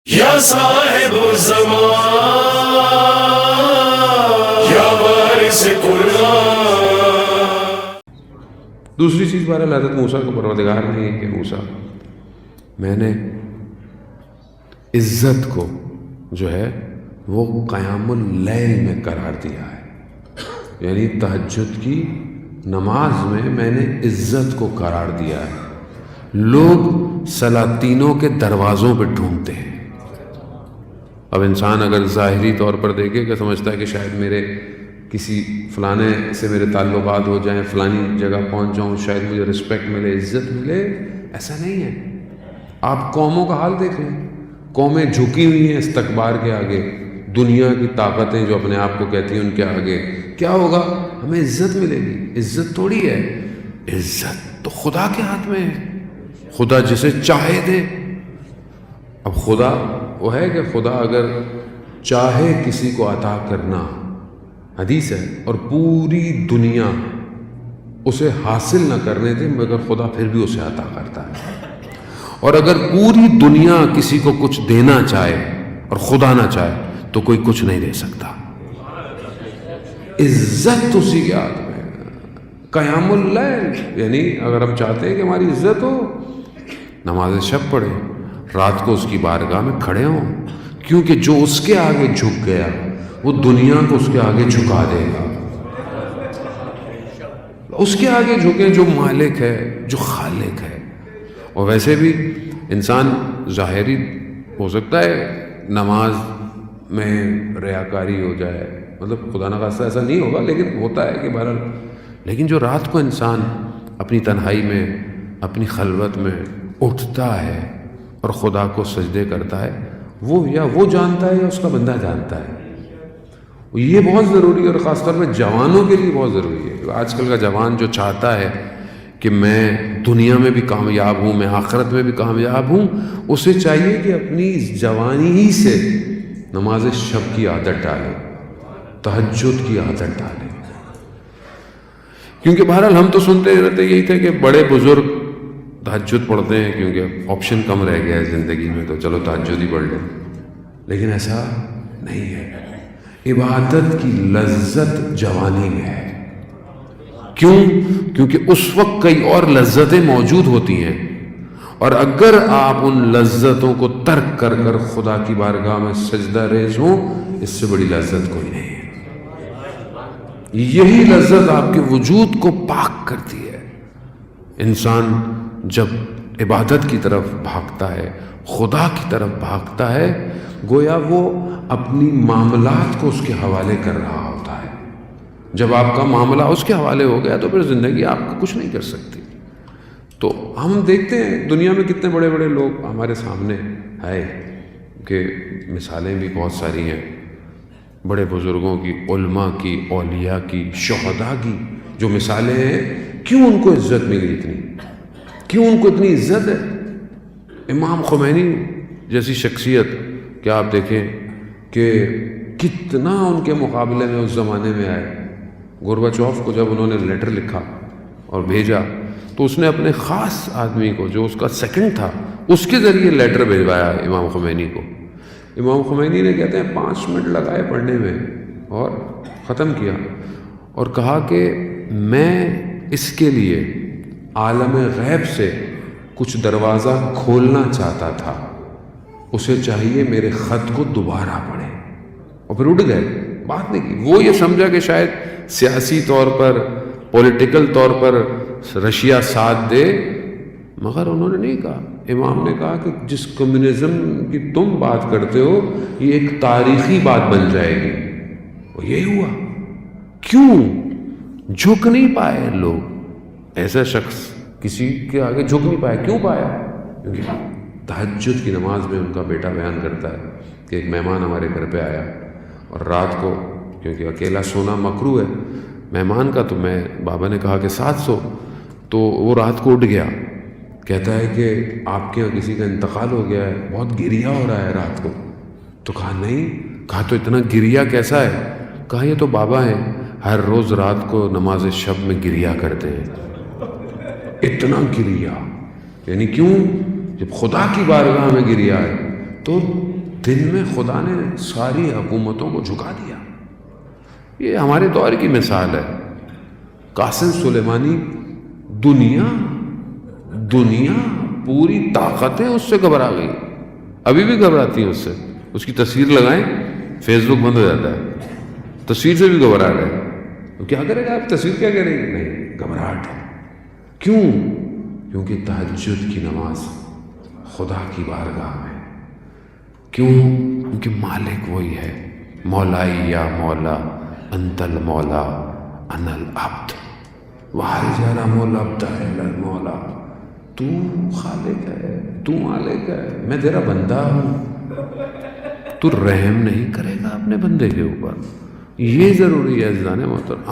یا صاحب الزمان یا وارث قرآن۔ دوسری چیز بہرحال حضرت موسیٰ کو پروردگار نے یہ کہ موسیٰ میں نے عزت کو جو ہے وہ قیام اللیل میں قرار دیا ہے، یعنی تہجد کی نماز میں نے عزت کو قرار دیا ہے۔ لوگ سلاطینوں کے دروازوں پہ ڈھونڈتے ہیں۔ اب انسان اگر ظاہری طور پر دیکھے کہ سمجھتا ہے کہ شاید میرے کسی فلانے سے میرے تعلقات ہو جائیں، فلانی جگہ پہنچ جاؤں، شاید مجھے رسپیکٹ ملے، عزت ملے، ایسا نہیں ہے۔ آپ قوموں کا حال دیکھ لیں، قومیں جھکی ہوئی ہیں استکبار کے آگے، دنیا کی طاقتیں جو اپنے آپ کو کہتی ہیں ان کے آگے۔ کیا ہوگا؟ ہمیں عزت ملے گی۔ عزت تھوڑی ہے، عزت تو خدا کے ہاتھ میں ہے، خدا جسے چاہے دے۔ اب خدا وہ ہے کہ خدا اگر چاہے کسی کو عطا کرنا، حدیث ہے، اور پوری دنیا اسے حاصل نہ کرنے دے مگر خدا پھر بھی اسے عطا کرتا ہے، اور اگر پوری دنیا کسی کو کچھ دینا چاہے اور خدا نہ چاہے تو کوئی کچھ نہیں دے سکتا۔ عزت اسی کے ہاتھ میں۔ قیام اللیل یعنی اگر ہم چاہتے ہیں کہ ہماری عزت ہو، نماز شب پڑھیں، رات کو اس کی بارگاہ میں کھڑے ہوں، کیونکہ جو اس کے آگے جھک گیا وہ دنیا کو اس کے آگے جھکا دے گا۔ اس کے آگے جھکے جو مالک ہے، جو خالق ہے۔ اور ویسے بھی انسان ظاہری ہو سکتا ہے نماز میں ریاکاری ہو جائے، مطلب خدا نہ خواستہ ایسا نہیں ہوگا، لیکن ہوتا ہے کہ بہرحال، لیکن جو رات کو انسان اپنی تنہائی میں، اپنی خلوت میں اٹھتا ہے اور خدا کو سجدے کرتا ہے، وہ یا وہ جانتا ہے یا اس کا بندہ جانتا ہے۔ یہ بہت ضروری ہے، اور خاص طور پہ جوانوں کے لیے بہت ضروری ہے۔ آج کل کا جوان جو چاہتا ہے کہ میں دنیا میں بھی کامیاب ہوں، میں آخرت میں بھی کامیاب ہوں، اسے چاہیے کہ اپنی جوانی ہی سے نماز شب کی عادت ڈالے، تہجد کی عادت ڈالے۔ کیونکہ بہرحال ہم تو سنتے رہتے یہی تھے کہ بڑے بزرگ تہجد پڑھتے ہیں کیونکہ آپشن کم رہ گیا ہے زندگی میں، تو چلو تہجد ہی پڑھ لیں، لیکن ایسا نہیں ہے۔ عبادت کی لذت جوانی میں ہے۔ کیوں؟ کیونکہ اس وقت کئی اور لذتیں موجود ہوتی ہیں، اور اگر آپ ان لذتوں کو ترک کر کر خدا کی بارگاہ میں سجدہ ریز ہوں، اس سے بڑی لذت کوئی نہیں ہے۔ یہی لذت آپ کے وجود کو پاک کرتی ہے۔ انسان جب عبادت کی طرف بھاگتا ہے، خدا کی طرف بھاگتا ہے، گویا وہ اپنی معاملات کو اس کے حوالے کر رہا ہوتا ہے۔ جب آپ کا معاملہ اس کے حوالے ہو گیا تو پھر زندگی آپ کو کچھ نہیں کر سکتی۔ تو ہم دیکھتے ہیں دنیا میں کتنے بڑے بڑے لوگ ہمارے سامنے ہے، کہ مثالیں بھی بہت ساری ہیں بڑے بزرگوں کی، علماء کی، اولیاء کی، شہداء کی، جو مثالیں ہیں۔ کیوں ان کو عزت ملی اتنی؟ کیوں ان کو اتنی عزت ہے؟ امام خمینی جیسی شخصیت کیا آپ دیکھیں کہ کتنا ان کے مقابلے میں اس زمانے میں آئے۔ گورباچوف کو جب انہوں نے لیٹر لکھا اور بھیجا تو اس نے اپنے خاص آدمی کو، جو اس کا سیکنڈ تھا، اس کے ذریعے لیٹر بھیجوایا امام خمینی کو۔ امام خمینی نے کہتے ہیں 5 منٹ لگائے پڑھنے میں اور ختم کیا، اور کہا کہ میں اس کے لیے عالم غیب سے کچھ دروازہ کھولنا چاہتا تھا، اسے چاہیے میرے خط کو دوبارہ پڑھے، اور پھر اٹھ گئے، بات نہیں کی۔ وہ یہ سمجھا کہ شاید سیاسی طور پر، پولیٹیکل طور پر رشیا ساتھ دے، مگر انہوں نے نہیں کہا۔ امام نے کہا کہ جس کمیونزم کی تم بات کرتے ہو یہ ایک تاریخی بات بن جائے گی، اور یہی ہوا۔ کیوں جھک نہیں پائے لوگ؟ ایسا شخص کسی کے آگے جھک نہیں پایا۔ کیوں پایا؟ کیونکہ تہجد کی نماز میں ان کا بیٹا بیان کرتا ہے کہ ایک مہمان ہمارے گھر پہ آیا، اور رات کو کیونکہ اکیلا سونا مکروہ ہے مہمان کا، تو بابا نے کہا کہ ساتھ سو، تو وہ رات کو اٹھ گیا، کہتا ہے کہ آپ کے یہاں کسی کا انتقال ہو گیا ہے، بہت گریا ہو رہا ہے رات کو۔ تو کہا نہیں، کہا تو اتنا گریا کیسا ہے؟ کہا یہ تو بابا ہیں، ہر روز رات کو نماز شب میں گریا کرتے ہیں۔ اتنا گریا، یعنی کیوں؟ جب خدا کی بارگاہ میں گریا ہے تو دن میں خدا نے ساری حکومتوں کو جھکا دیا. یہ ہمارے دور کی مثال ہے. قاسم سلیمانی دنیا پوری طاقتیں اس سے گھبرا گئی, ابھی بھی گھبراتی ہیں اس سے. اس کی تصویر لگائیں فیس بک بند ہو جاتا ہے, تصویر سے بھی گھبرا رہے ہیں. تو کیا کرے گا آپ, تصویر کیا کرے گی؟ نہیں, گھبراہٹ ہے. کیوں؟ کیونکہ تہجد کی نماز خدا کی بارگاہ میں. کیوں؟ کیونکہ مالک وہی ہے. مولائی یا مولا انت المولا انا العبد وحجر العبد الا المولا. تو خالق ہے, تو مالک ہے, میں تیرا بندہ ہوں. تو رحم نہیں کرے گا اپنے بندے کے اوپر. یہ ضروری ہے عزیزان محترم.